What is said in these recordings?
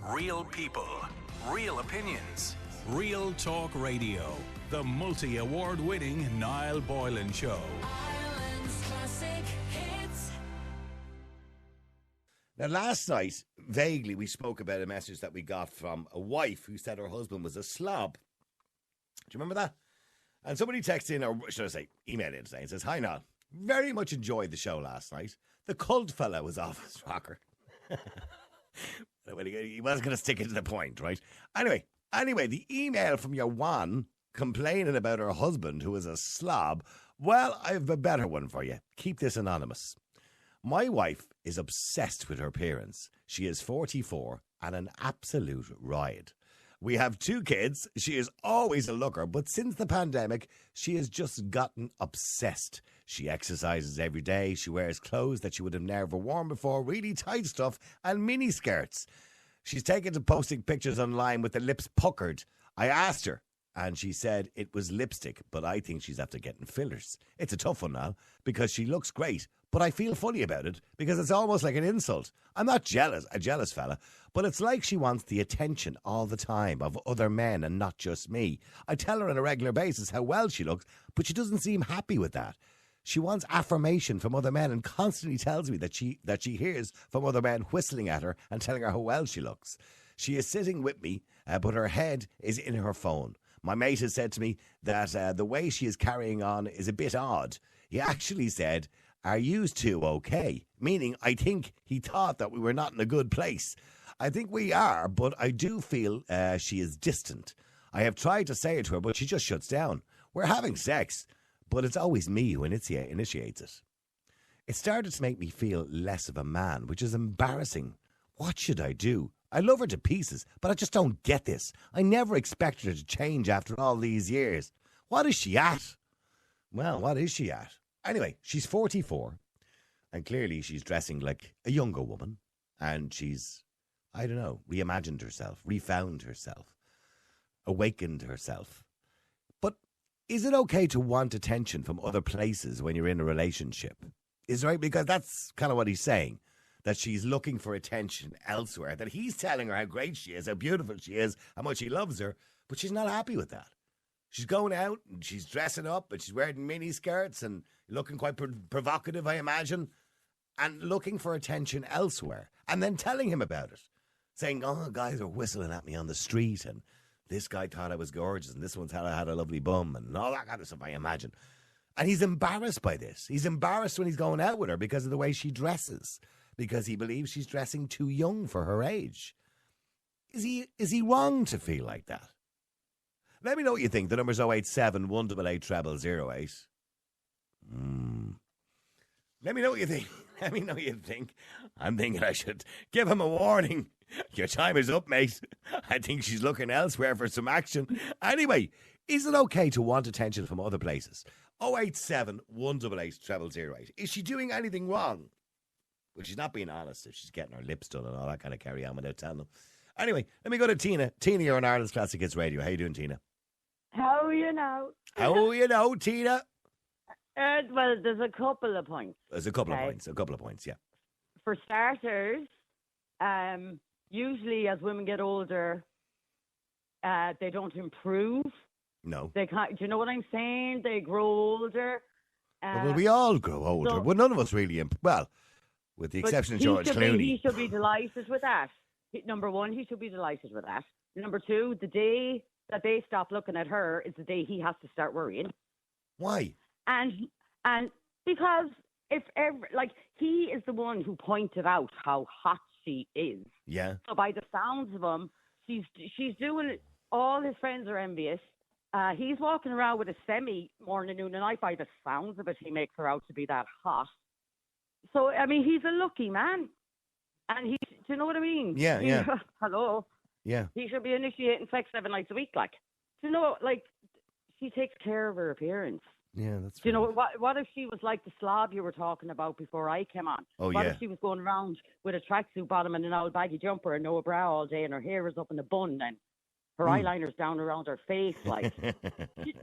Real people, real opinions, Real Talk Radio. The multi-award-winning Niall Boylan Show. Ireland's classic hits. Now, last night, vaguely, we spoke about a message that we got from a wife who said her husband was a slob. Do you remember that? And somebody texted in, or should I say, emailed in today and says, "Hi, Niall. Very much enjoyed the show last night. The cult fella was off his rocker." He was going to stick it to the point, right? Anyway, the email from your Juan complaining about her husband who is a slob. Well, I have a better one for you. Keep this anonymous. My wife is obsessed with her appearance. She is 44 and an absolute riot. We have 2 kids. She is always a looker, but since the pandemic, she has just gotten obsessed. She exercises every day. She wears clothes that she would have never worn before, really tight stuff and mini skirts. She's taken to posting pictures online with the lips puckered. I asked her, and she said it was lipstick, but I think she's after getting fillers. It's a tough one now, because she looks great, but I feel funny about it, because it's almost like an insult. I'm not jealous, a jealous fella, but it's like she wants the attention all the time of other men and not just me. I tell her on a regular basis how well she looks, but she doesn't seem happy with that. She wants affirmation from other men and constantly tells me that she hears from other men whistling at her and telling her how well she looks. She is sitting with me, but her head is in her phone. My mate has said to me that the way she is carrying on is a bit odd. He actually said, "Are you two okay?" Meaning, I think he thought that we were not in a good place. I think we are, but I do feel she is distant. I have tried to say it to her, but she just shuts down. We're having sex, but it's always me who initiates it. It started to make me feel less of a man, which is embarrassing. What should I do? I love her to pieces, but I just don't get this. I never expected her to change after all these years. What is she at? Well, what is she at? Anyway, she's 44, and clearly she's dressing like a younger woman, and she's, I don't know, reimagined herself, refound herself, awakened herself. But is it okay to want attention from other places when you're in a relationship? Is it right? Because that's kind of what he's saying. That she's looking for attention elsewhere, that he's telling her how great she is, how beautiful she is, how much he loves her, but she's not happy with that. She's going out and she's dressing up and she's wearing mini skirts and looking quite provocative, I imagine, and looking for attention elsewhere, and then telling him about it, saying, "Oh, guys are whistling at me on the street, and this guy thought I was gorgeous, and this one thought I had a lovely bum," and all that kind of stuff, I imagine. And he's embarrassed by this. He's embarrassed when he's going out with her because of the way she dresses, because he believes she's dressing too young for her age. Is he wrong to feel like that? Let me know what you think. The number's 087 188 0008. Let me know what you think. Let me know what you think. I'm thinking I should give him a warning. Your time is up, mate. I think she's looking elsewhere for some action. Anyway, is it okay to want attention from other places? 087 188 0008. Is she doing anything wrong? Well, she's not being honest if she's getting her lips done and all that kind of carry on without telling them. Anyway, let me go to Tina. Tina, you're on Ireland's Classic Hits Radio. How you doing, Tina? How you know? How you know, Tina? Well, there's a couple of points. There's a couple of points, yeah. For starters, usually as women get older, they don't improve. No. They can't. Do you know what I'm saying? They grow older. Well, we all grow older. So, well, none of us really. Well, with the exception of George Clooney. He should be delighted with that. Number one, he should be delighted with that. Number two, the day that they stop looking at her is the day he has to start worrying. Why? And because he is the one who pointed out how hot she is. Yeah. So by the sounds of him, she's doing it. All his friends are envious. He's walking around with a semi morning, noon, and night. By the sounds of it, he makes her out to be that hot. So I mean, he's a lucky man, and do you know what I mean? Yeah. Hello. Yeah. He should be initiating sex 7 nights a week. Like, do you know? Like, she takes care of her appearance. Yeah, that's. Do you know what if she was like the slob you were talking about before I came on? Oh, what if she was going around with a tracksuit bottom and an old baggy jumper and no bra all day, and her hair is up in a bun and her eyeliner's down around her face? Like, do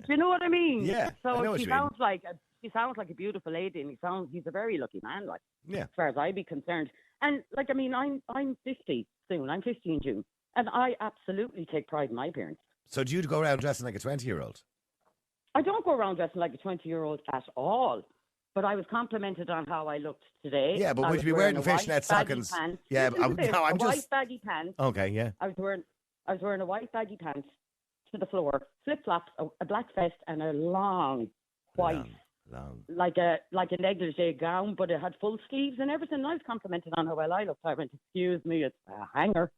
you know what I mean? Yeah. So she sounds like a beautiful lady, and he's a very lucky man. Like, yeah, as far as I'd be concerned. And like, I mean, I'm 50 soon. I'm 50 in June, and I absolutely take pride in my appearance. So do you go around dressing like a 20-year-old? I don't go around dressing like a 20-year-old at all. But I was complimented on how I looked today. Yeah, but I would was you be wearing a fishnet white baggy stockings? pants. Yeah, Listen to this, I'm a white just baggy pants. okay. Yeah. I was wearing a white baggy pants to the floor, flip flops, a black vest, and a long white, Long. like a negligee gown, but it had full sleeves and everything. And I was complimented on how well I looked. I went, excuse me, it's a hanger.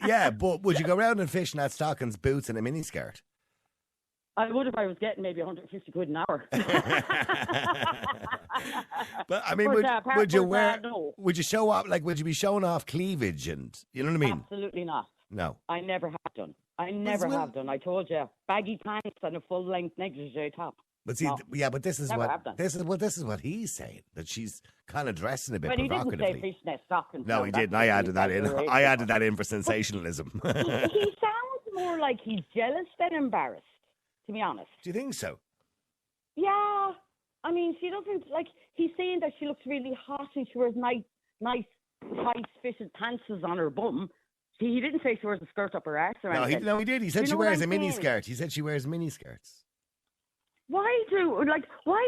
Yeah, but would you go around in fishnet stockings, boots, and a miniskirt? I would if I was getting maybe 150 quid an hour. But I mean, would you wear? No. Would you show up? Like, would you be showing off cleavage and you know what I mean? Absolutely not. No. I never have done. I never have done. I told you, baggy pants and a full length negligee top. But see, No. but this is Never what have done. this is what he's saying, that she's kind of dressing a bit But he didn't provocatively. say fishnet stockings. No, he that's didn't. I just added that in. exaggeration. I added that in for sensationalism. He sounds more like he's jealous than embarrassed, to be honest. Do you think so? Yeah. I mean, she doesn't, like, he's saying that she looks really hot and she wears nice tight fitted pants on her bum. He didn't say she wears a skirt up her arse or anything. No, he did. He said You she know what wears a I'm mini saying? skirt. He said she wears mini skirts. Why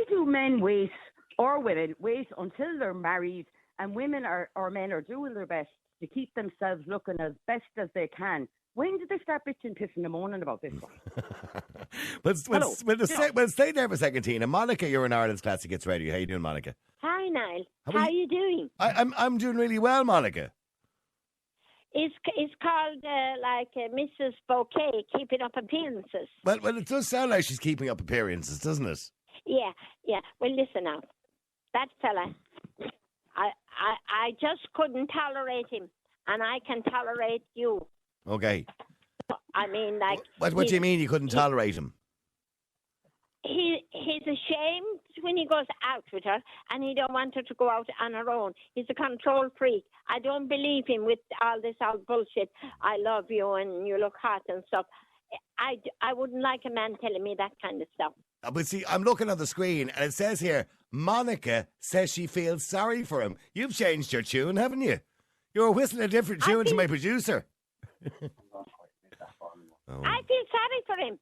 do men wait, or women wait until they're married and women or men are doing their best to keep themselves looking as best as they can? When did they start bitching, pissing, and moaning about this one? We'll Hello. stay there for a second, Tina. Monica, you're in Ireland's Classic Hits Radio. How you doing, Monica? Hi, Niall. How How are are you doing? I'm doing really well, Monica. It's called Mrs. Bouquet, keeping up appearances. Well, it does sound like she's keeping up appearances, doesn't it? Yeah. Well, listen now. That fella, I just couldn't tolerate him, and I can tolerate you. Okay. I mean, like. What do you mean you couldn't tolerate him? He's ashamed when he goes out with her, and he don't want her to go out on her own. He's a control freak. I don't believe him with all this old bullshit. I love you and you look hot and stuff. I wouldn't like a man telling me that kind of stuff. But see, I'm looking on the screen and it says here, Monica says she feels sorry for him. You've changed your tune, haven't you? You're whistling a different tune to my producer. I feel sorry for him.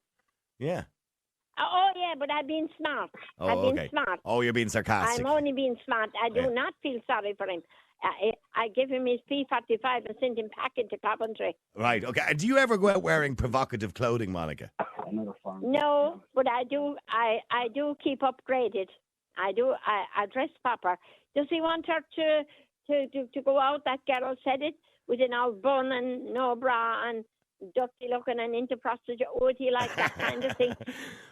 Yeah. Oh, yeah, but I've been smart. Oh, I've been okay. smart. Oh, you're being sarcastic. I'm only being smart. I do Yeah. not feel sorry for him. I give him his P45 and send him packing to Coventry. Right, okay. And do you ever go out wearing provocative clothing, Monica? No, but I do. I do keep upgraded. I do. I dress proper. Does he want her to go out? That girl said it with an old bun and no bra and dusty looking and into prostitution. Would he like that kind of thing?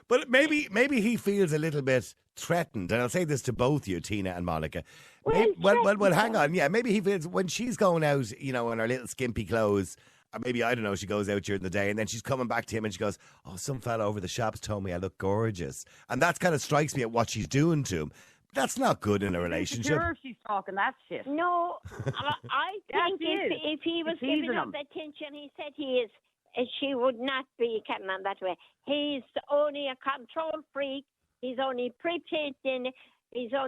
But maybe he feels a little bit threatened, and I'll say this to both you, Tina and Monica. Well, hang on. Yeah, maybe he feels when she's going out, you know, in her little skimpy clothes, or maybe, I don't know, she goes out during the day and then she's coming back to him and she goes, oh, some fella over the shops told me I look gorgeous. And that kind of strikes me at what she's doing to him. That's not good in a relationship. Sure, she's talking that shit. No, I Yes, think he is. if he was He's giving teasing her him. the attention he said he is, she would not be carrying on that way. He's only a control freak. He's only pretending. He's not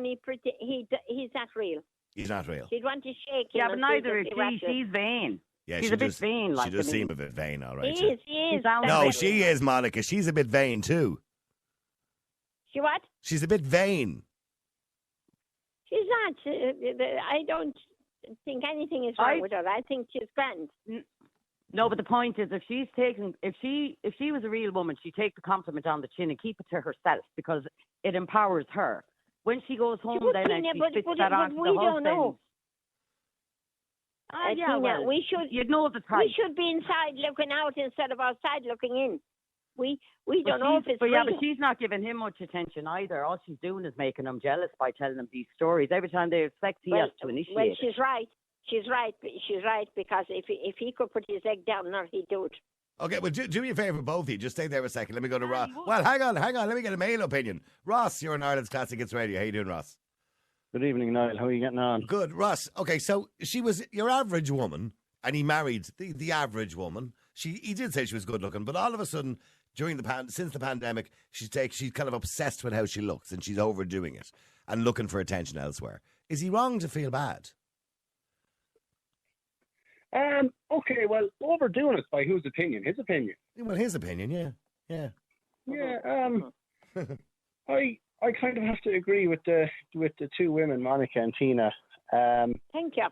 real. He's not real. She'd want to shake him. Yeah, but and neither say is that she. he was She's vain. Yeah, She's she a bit does, vain, like, she does I mean. seem a bit vain, all right. He yeah. is. He is. sounds No, vain. she is, Monica. She's a bit vain too. She what? She's a bit vain. She's not. I don't think anything is wrong I- with her. I think she's grand. No, but the point is, if she was a real woman, she'd take the compliment on the chin and keep it to herself because it empowers her. When she goes home, would, then and Tina, she but- spits but- that but on to we the don't husband. know. Yeah, Tina, well, we should. you'd know the type. We should be inside looking out instead of outside looking in. We But don't know if she's- it's but real. but she's not giving him much attention either. All she's doing is making him jealous by telling him these stories. Every time they have sex, he has to initiate. well, it. she's right. She's right. She's right because if he could put his leg down on her, he'd do it. Okay, well, do me a favour, both of you. Just stay there a second. Let me go to Yeah, Ross. you would. Well, hang on. Let me get a male opinion. Ross, you're in Ireland's Classic Hits Radio. How you doing, Ross? Good evening, Niall. How are you getting on? Good, Ross. Okay, so she was your average woman, and he married the average woman. He did say she was good looking, but all of a sudden, since the pandemic, she's kind of obsessed with how she looks, and she's overdoing it and looking for attention elsewhere. Is he wrong to feel bad? Okay, well, overdoing it by whose opinion? His opinion. Well, his opinion, yeah. I kind of have to agree with the two women, Monica and Tina. Thank you.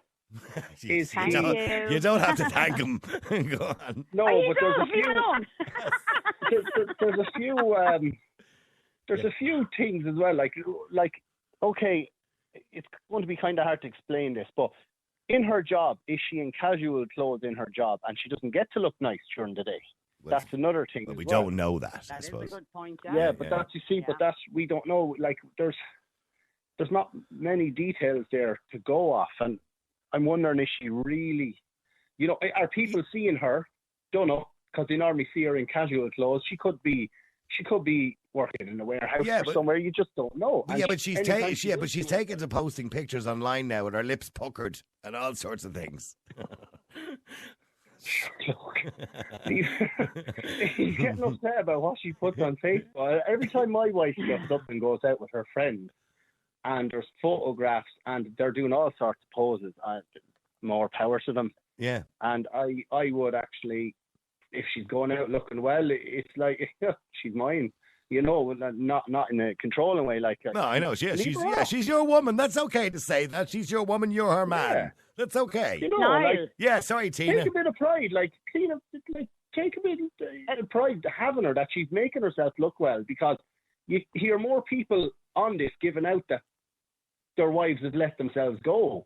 Is you, he- don't, you don't have to thank him. Go on. No, but there's a few there's a few things as well. Like okay, it's going to be kind of hard to explain this, but in her job, is she in casual clothes in her job, and she doesn't get to look nice during the day? Well, That's another thing. Well, as we well. don't know that, I That is a suppose. good point, Yeah, but Yeah. that's you see, but that's we don't know. Like there's not many details there to go off, and I'm wondering, is she really, are people seeing her? Don't know, because they normally see her in casual clothes. She could be working in a warehouse Yeah, or but- somewhere. You just don't know. Yeah, but she's taken to posting pictures online now with her lips puckered and all sorts of things. Look, he's getting upset about what she puts on Facebook. Every time my wife gets up and goes out with her friends, and there's photographs, and they're doing all sorts of poses, more power to them. Yeah. And I would actually, if she's going out looking well, it's like she's mine. Not in a controlling way. Like No, I know. leave her off. She's your woman. That's okay to say that. She's your woman, you're her man. Yeah. That's okay. Niall. Like, Yeah, sorry, Tina. take a bit of pride, take a bit of pride having her, that she's making herself look well, because you hear more people on this giving out that their wives have let themselves go,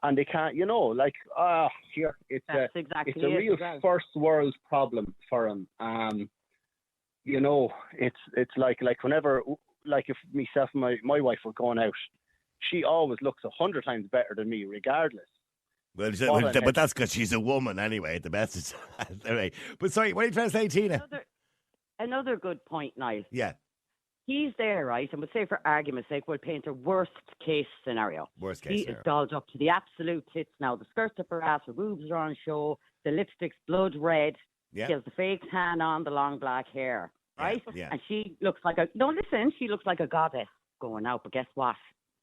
and they can't, here it's That's exactly it's a it real as well. first world problem for them. It's like whenever, like if myself and my wife were going out, she always looks 100 times better than me, regardless. Well, Well, but that's because she's a woman anyway, at the best. It's, anyway. But sorry, what are you trying to say, Tina? Another good point, Niall. Yeah, He's there, right? And we'll say, for argument's sake, we'll paint a worst case scenario. worst He case is scenario. dolled up to the absolute tits now. The skirt's up her ass, her boobs are on show, the lipstick's blood red. Yeah. She has the fake tan on, the long black hair, right? yeah. And she looks like she looks like a goddess going out. But guess what?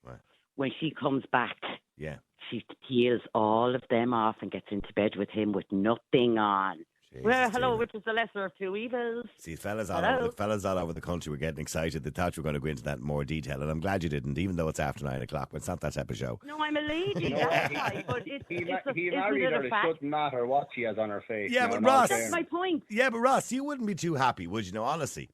What? When she comes back, Yeah. she peels all of them off and gets into bed with him with nothing on. Jesus, Well, hello, Tina. which is the lesser of two evils? See, fellas Hello? all over the country were getting excited. They thought you were going to go into that in more detail, and I'm glad you didn't, even though it's after 9 o'clock. But it's not that type of show. No, I'm a lady. That's right. But it's, He it's a, married isn't her. it a It fact? shouldn't matter what she has on her face. Yeah, no, but no Ross- fairness. That's my point. Yeah, but Ross, you wouldn't be too happy, would you? No, honestly.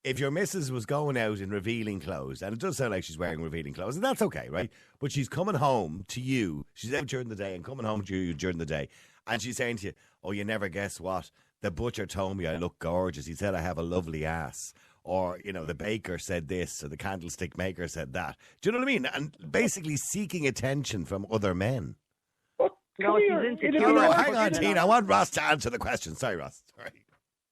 If your missus was going out in revealing clothes, and it does sound like she's wearing revealing clothes, and that's okay, right? But she's coming home to you, she's out during the day and coming home to you during the day, and she's saying to you, oh, you never guess what? The butcher told me I look gorgeous. He said I have a lovely ass. Or, the baker said this, or the candlestick maker said that. Do you know what I mean? And basically seeking attention from other men. But No, come she's here, insecure. it'd No, be no, worse. hang on, Tina. I want Ross to answer the question. Sorry, Ross. Sorry.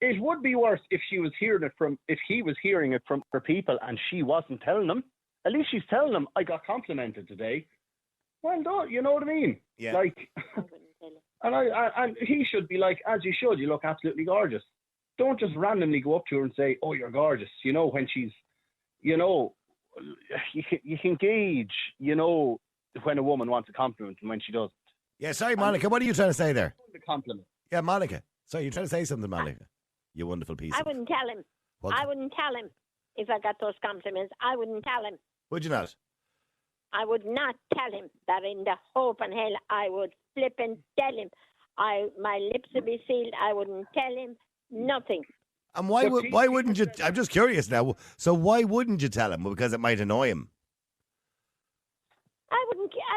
It would be worse if he was hearing it from other people and she wasn't telling them. At least she's telling them, I got complimented today. Well done, you know what I mean? Yeah. Like, I wouldn't tell him. and he should be like, as you should, you look absolutely gorgeous. Don't just randomly go up to her and say, oh, you're gorgeous. When she's, you can gauge, when a woman wants a compliment and when she doesn't. Yeah, sorry, Monica. What are you trying to say there? The compliment. Yeah, Monica. Sorry, you're trying to say something, Monica. You wonderful piece. I of- wouldn't tell him. What? I wouldn't tell him if I got those compliments. I wouldn't tell him. Would you not? I would not tell him that in the hope and hell I would flip and tell him. My lips would be sealed. I wouldn't tell him nothing. And why But why wouldn't you? I'm just curious now. So why wouldn't you tell him? Well, because it might annoy him. I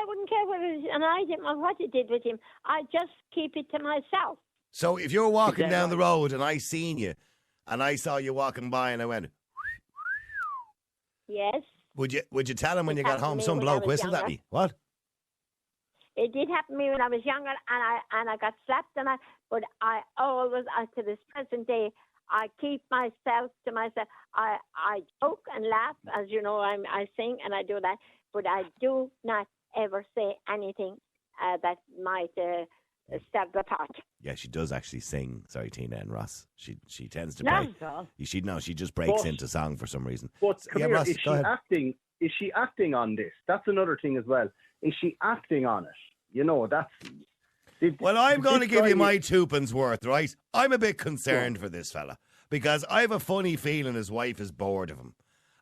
wouldn't care whether it annoyed him or what it did with him. I just keep it to myself. So if you're walking Is that down the road and I seen you, and I saw you walking by, and I went, Yes, would you tell him when It you got happened to home? me Some when I bloke was whistled at younger. me. What? it did happen to me when I was younger, and I got slapped, but I always, to this present day, I keep myself to myself. I joke and laugh, as you know. I sing and I do that, but I do not ever say anything that might stab the pot. Yeah, she does actually sing. Sorry, Tina and Ross. She tends to Not break. at all. She just breaks But- into song for some reason. But come Yeah, here, Ross, is go ahead. she acting on this? That's another thing as well. Is she acting on it? This Well, I'm going to this give guy you my twopence worth, right? I'm a bit concerned for this fella because I have a funny feeling his wife is bored of him.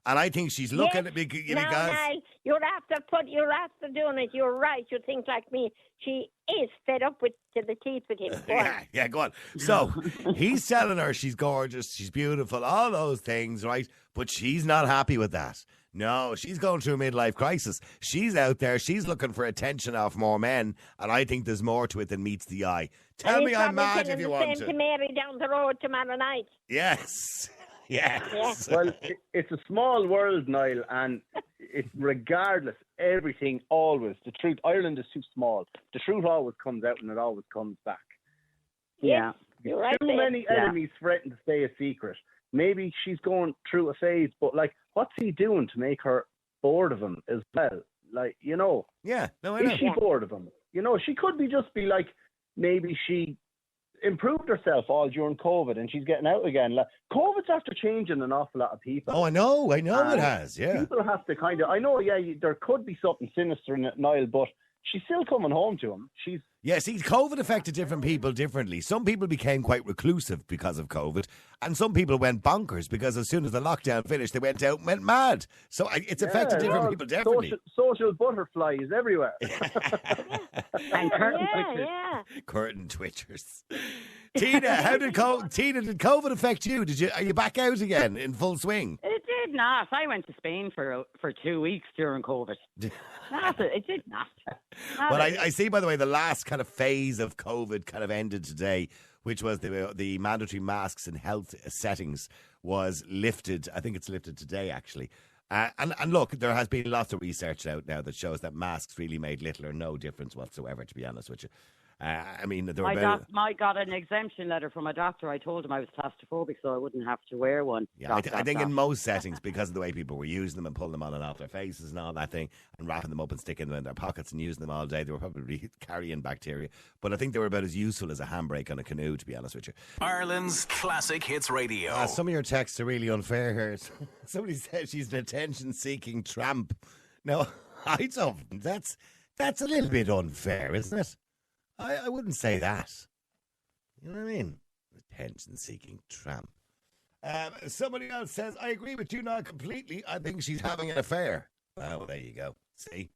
And I think she's looking at me because... Now, Niall, you're after doing it. You're right. You think like me. She is fed up to the teeth with him. Go on. Yeah, go on. So, he's telling her she's gorgeous, she's beautiful, all those things, right? But she's not happy with that. No, she's going through a midlife crisis. She's out there, she's looking for attention off more men, and I think there's more to it than meets the eye. Tell And me he's I'm probably mad telling if you the want same to. to Mary down the road tomorrow night. Yes. Yes. Well, it's a small world, Niall, and it's regardless, everything always. The truth, Ireland is too small. The truth always comes out and it always comes back. Yeah. You're right. Too there. many enemies threaten to stay a secret. Maybe she's going through a phase, but like, what's he doing to make her bored of him as well? Like, you know, Yeah, no, I know. is she bored of him? You know, she could be just be like, maybe she improved herself all during COVID and she's getting out again. Like, COVID's after changing an awful lot of people. Oh, I know it has, yeah. People have to kind of, I know, there could be something sinister in it, Niall, but she's still coming home to him. Yeah, see, COVID affected different people differently. Some people became quite reclusive because of COVID, and some people went bonkers because as soon as the lockdown finished, they went out and went mad. So it's affected different people differently. Social butterflies everywhere. And curtain Yeah, twitchers. yeah. Curtain twitchers. Tina, did COVID affect you? Are you back out again in full swing? It did not. I went to Spain for 2 weeks during COVID. It did not. But I see, by the way, the last kind of phase of COVID kind of ended today, which was the mandatory masks in health settings was lifted. I think it's lifted today, actually. And look, there has been lots of research out now that shows that masks really made little or no difference whatsoever, to be honest with you. I mean, there were I got an exemption letter from a doctor. I told him I was claustrophobic, so I wouldn't have to wear one. Yeah, I think in most settings, because of the way people were using them and pulling them on and off their faces and all that thing, and wrapping them up and sticking them in their pockets and using them all day, they were probably carrying bacteria. But I think they were about as useful as a handbrake on a canoe, to be honest with you. Ireland's Classic Hits Radio. Some of your texts are really unfair here. Somebody said she's an attention-seeking tramp. No, I don't. That's a little bit unfair, isn't it? I wouldn't say that. You know what I mean? Attention-seeking tramp. Somebody else says, I agree with you now completely. I think she's having an affair. Well, there you go. See?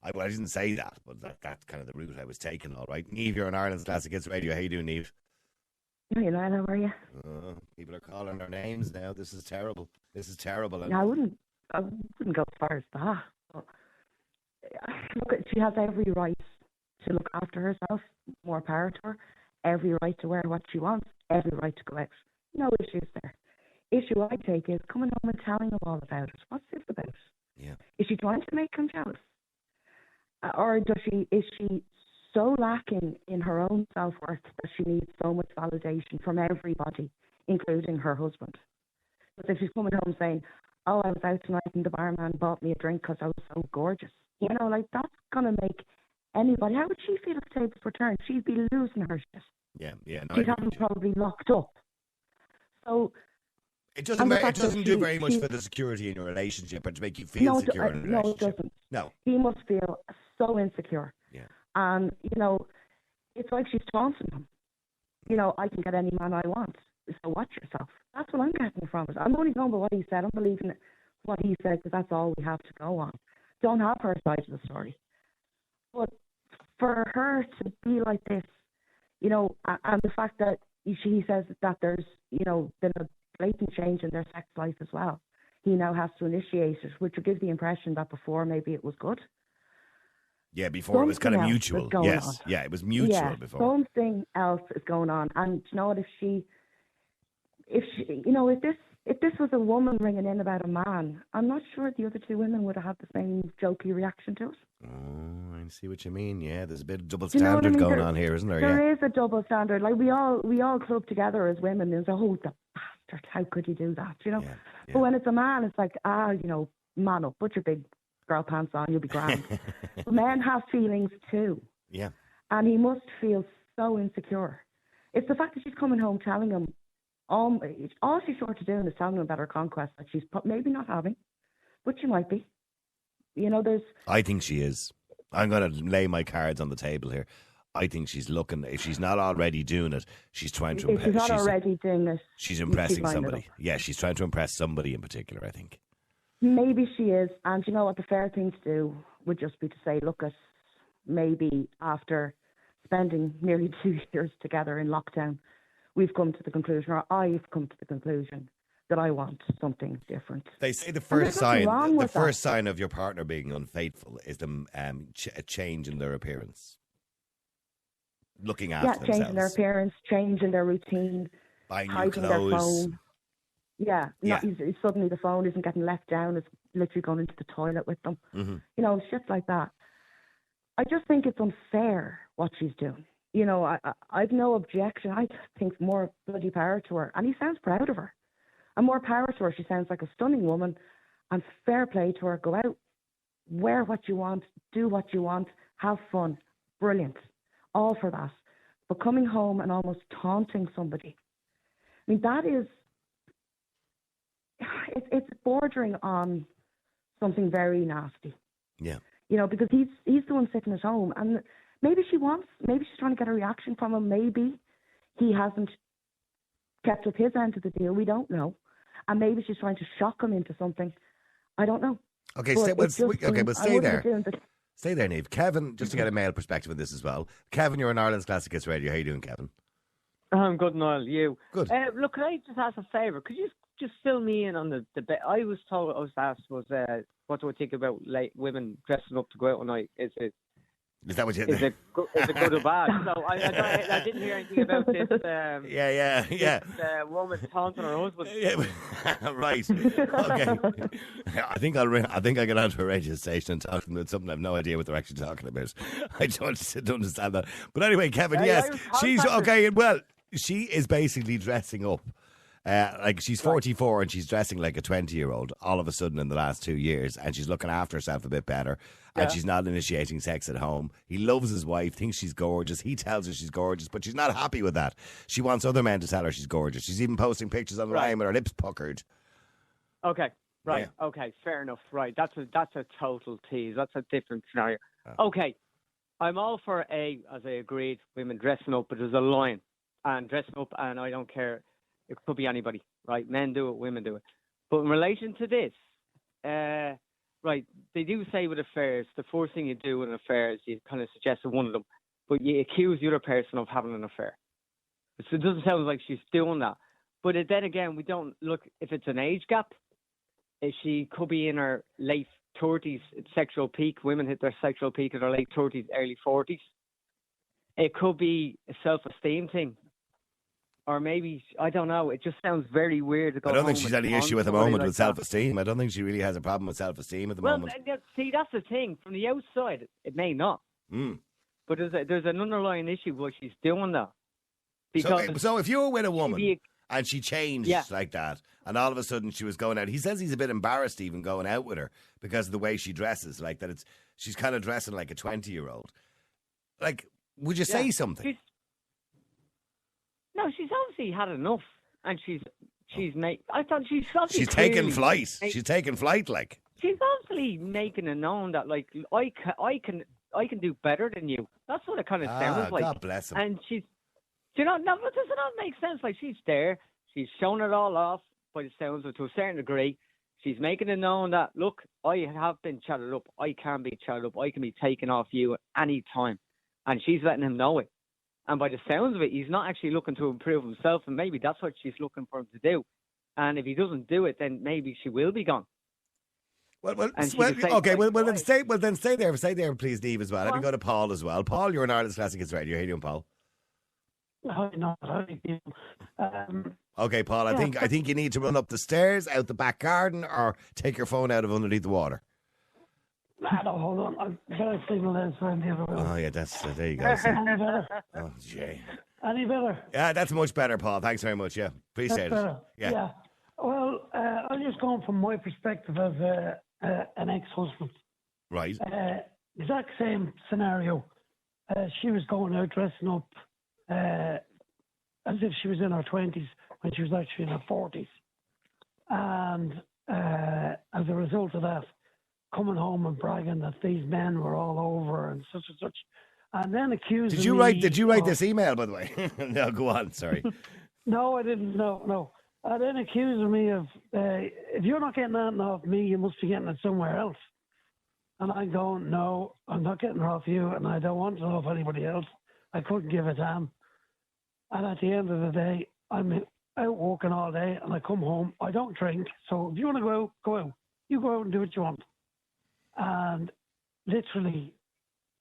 I didn't say that, but that's kind of the route I was taking, all right. Neve, you're on Ireland's Classic Hits Radio. How you doing, Neve? Hey, Niall, how are you? People are calling our names now. This is terrible. No, I wouldn't go as far as that. But, look, she has every right to look after herself, more power to her, every right to wear what she wants, every right to go out. No issues there. Issue I take is coming home and telling him all about it. What's this about? Yeah. Is she trying to make him jealous? Or is she so lacking in her own self-worth that she needs so much validation from everybody, including her husband? But if she's coming home saying, oh, I was out tonight and the barman bought me a drink because I was so gorgeous, you know, like that's going to make anybody, how would she feel if tables were turned? She'd be losing her shit. Yeah. No, She'd have them probably locked up. So it doesn't do very much for the security in your relationship or to make you feel secure in a relationship. No, it doesn't. No. He must feel so insecure. Yeah. And, you know, it's like she's taunting him. You know, I can get any man I want. So watch yourself. That's what I'm getting from it. I'm only going by what he said. I'm believing what he said because that's all we have to go on. Don't have her side of the story. But for her to be like this, you know, and the fact that he says that there's, you know, been a blatant change in their sex life as well. He now has to initiate it, which would give the impression that before maybe it was good. Yeah, before it was kind of mutual. Yes. On. Yeah, it was mutual before. Something else is going on. And you know what, if this was a woman ringing in about a man, I'm not sure the other two women would have had the same jokey reaction to it. Oh, I see what you mean. Yeah, there's a bit of double Do you know what I standard mean? going on here, isn't there? There is a double standard. Like we all club together as women and say, oh, the bastard, how could you do that? You know? Yeah. But when it's a man, it's like, you know, man up, put your big girl pants on, you'll be grand. But men have feelings too. Yeah. And he must feel so insecure. It's the fact that she's coming home telling him, all she's short of doing is telling him about her conquest that she's maybe not having, but she might be. You know, I think she is. I'm going to lay my cards on the table here. I think she's looking. If she's not already doing it, she's trying to If she's impress. not already doing it, She's she's impressing lining it somebody. up. Yeah, she's trying to impress somebody in particular, I think. Maybe she is. And you know what? The fair thing to do would just be to say, look, at maybe after spending nearly 2 years together in lockdown, we've come to the conclusion, or I've come to the conclusion, that I want something different. They say the there's first nothing sign, wrong the with first that. sign of your partner being unfaithful is them a change in their appearance, looking after Yeah, themselves, changing their appearance, changing their routine, buying new hiding their clothes. phone. Yeah, suddenly the phone isn't getting left down. It's literally going into the toilet with them. Mm-hmm. You know, shit like that. I just think it's unfair what she's doing. You know, I've no objection. I just think more bloody power to her. And he sounds proud of her. And more power to her. She sounds like a stunning woman. And fair play to her. Go out, wear what you want, do what you want, have fun. Brilliant. All for that. But coming home and almost taunting somebody, I mean, that is, it's bordering on something very nasty. Yeah. You know, because he's the one sitting at home, and maybe she's trying to get a reaction from him. Maybe he hasn't kept up his end of the deal. We don't know. And maybe she's trying to shock him into something. I don't know. Okay, But stay, it's just but I stay wouldn't there. be doing this. Stay there, Niamh. Kevin, just to get a male perspective on this as well. Kevin, you're on Ireland's Classic Hits Radio. How you doing, Kevin? I'm good, Niall. You? Good. Look, can I just ask a favour? Could you just fill me in on the debate? I was asked, what do I think about women dressing up to go out all night? Is it good or bad? So I didn't hear anything about this. Yeah. This, woman taunting her husband. Yeah, right. Okay. I think I get onto a radio station and talk to them about something. I have no idea what they're actually talking about. I don't understand that. But anyway, Kevin, yes, she's okay. Well, she is basically dressing up. Like she's 44 and she's dressing like a 20-year-old all of a sudden in the last 2 years, and she's looking after herself a bit better, and she's not initiating sex at home. He loves his wife, thinks she's gorgeous. He tells her she's gorgeous, but she's not happy with that. She wants other men to tell her she's gorgeous. She's even posting pictures online with her lips puckered. Okay, right. Yeah. Okay, fair enough. Right, that's a total tease. That's a different scenario. Okay, I'm all for as I agreed, women dressing up, but there's a line, and dressing up, and I don't care. It could be anybody, right? Men do it, women do it. But in relation to this, right, they do say with affairs, the first thing you do with an affair is you kind of suggest one of them, but you accuse the other person of having an affair. So it doesn't sound like she's doing that. But then again, we don't look, if it's an age gap, if she could be in her late 30s, sexual peak. Women hit their sexual peak in their late 30s, early 40s. It could be a self-esteem thing. Or maybe, I don't know, it just sounds very weird to go I don't think home she's and any issue at the taunt moment somebody with like self-esteem. I don't think she really has a problem with self-esteem at the moment. See, that's the thing. From the outside, it may not. But there's an underlying issue why she's doing that. Because So if you were with a woman and she changed like that, and all of a sudden she was going out, he says he's a bit embarrassed even going out with her because of the way she dresses, like that she's kind of dressing like a 20-year-old. Like, would you say something? No, she's obviously had enough, and she's taking flight. She's taking flight, like. She's obviously making it known that, like, I can do better than you. That's what it kind of sounds like. God bless him. And she's, but does it not make sense? Like, she's there, she's shown it all off by the sounds of it to a certain degree. She's making it known that, look, I have been chatted up. I can be chatted up. I can be taken off you at any time, and she's letting him know it. And by the sounds of it, he's not actually looking to improve himself, and maybe that's what she's looking for him to do. And if he doesn't do it, then maybe she will be gone. Then stay there. Stay there, please, Niamh, as well. Let me go to Paul as well. Paul, you're on Ireland's Classic Hits Radio. How you doing, Paul? Okay, Paul. I think you need to run up the stairs, out the back garden, or take your phone out of underneath the water. No, hold on. I've got a signal inside the other room. Oh, yeah, there you go. Any better? Oh, Jay. Any better? Yeah, that's much better, Paul. Thanks very much. Yeah, appreciate it. Yeah. Well, I'm just going from my perspective as an ex-husband. Right. Exact same scenario. She was going out dressing up as if she was in her 20s when she was actually in her 40s. And as a result of that, coming home and bragging that these men were all over and such and such. and then accused Did you me write? Did you write of- this email, by the way? No, go on. Sorry. No, I didn't. No. And then accusing me of, if you're not getting that off me, you must be getting it somewhere else. And I'm going, no, I'm not getting it off you, and I don't want it off anybody else. I couldn't give a damn. And at the end of the day, I'm out working all day, and I come home. I don't drink, so if you want to go out, go out. You go out and do what you want. And literally,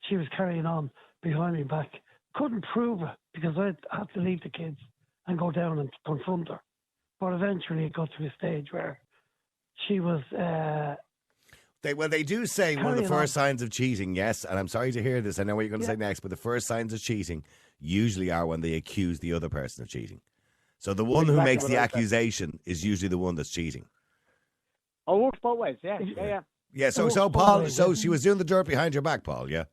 she was carrying on behind me back. Couldn't prove it because I had to leave the kids and go down and confront her. But eventually, it got to a stage where she was. They do say one of the Carrying first signs of cheating, yes, and I'm sorry to hear this. I know what you're going to say next, but the first signs of cheating usually are when they accuse the other person of cheating. So the one who Exactly makes what the I said. accusation is usually the one that's cheating. Oh, it works both ways. Yeah. Yeah, so Oh, Paul, oh, so yeah. she was doing the dirt behind your back, Paul, yeah?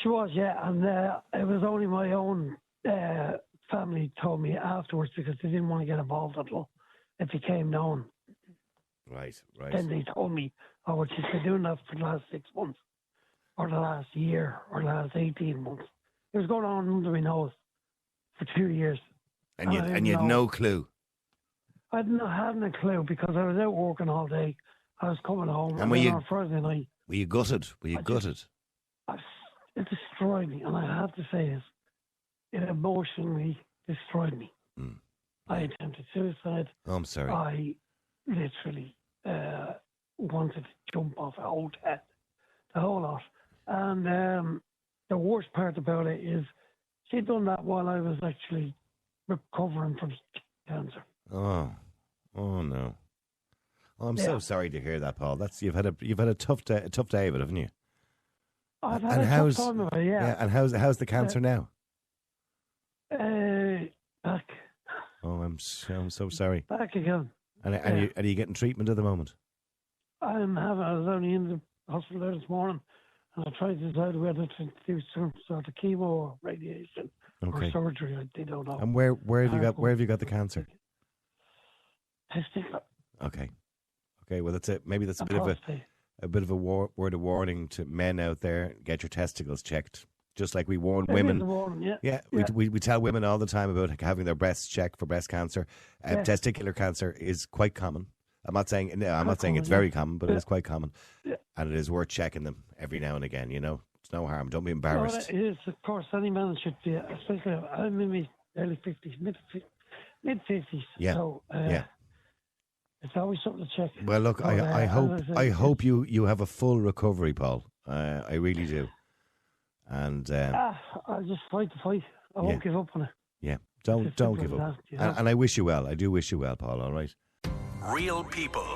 She was, yeah, and it was only my own family told me afterwards because they didn't want to get involved at all. It became known. Right. Then they told me, oh, well, she's been doing that for the last 6 months, or the last year, or the last 18 months. It was going on under my nose for 2 years. And you I had didn't no know. clue. I hadn't a clue because I was out working all day. I was coming home, And and were then you- on Friday night, Were you gutted? Were you I just- gutted? it destroyed me. And I have to say this, it emotionally destroyed me. Mm. I attempted suicide. Oh, I'm sorry. I literally wanted to jump off a hotel, the whole lot. And the worst part about it is she'd done that while I was actually recovering from cancer. Oh no. Oh, I'm so Yeah. sorry to hear that, Paul. You've had a tough day of it, haven't you? I've had And a how's- tough time of it, yeah. And how's the cancer now? Back Oh, I'm so sorry. again. And Yeah. are you getting treatment at the moment? I was only in the hospital there this morning, and I tried to decide whether to do some sort of chemo or radiation Okay. or surgery. They don't know. And where have you got the cancer? Testicle. Okay. Well, that's it. Maybe that's a and bit of prostate. a bit of a word of warning to men out there: get your testicles checked. Just like we warn It is women. a warning, yeah. Yeah, we tell women all the time about having their breasts checked for breast cancer. Yeah. Testicular cancer is quite common. I'm not saying it's common, very yeah. comme, but Yeah. it is quite common, Yeah. and it is worth checking them every now and again. You know, it's no harm. Don't be No, embarrassed. it is, of course, any man should be, especially I'm in my early 50s, mid 50s. Yeah, So, yeah. it's always something to check. Well, look, But, I as hope said, I hope you have a full recovery, Paul. I really do. And I'll just fight the fight. I won't give up on it. yeah, It's don't as simple give as up. that, you know? And I wish you well. I do wish you well, Paul. All right. Real people,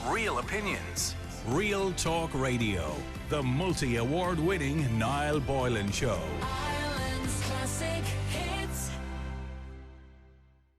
real opinions, real talk radio. The multi-award winning Niall Boylan Show. Ireland's classic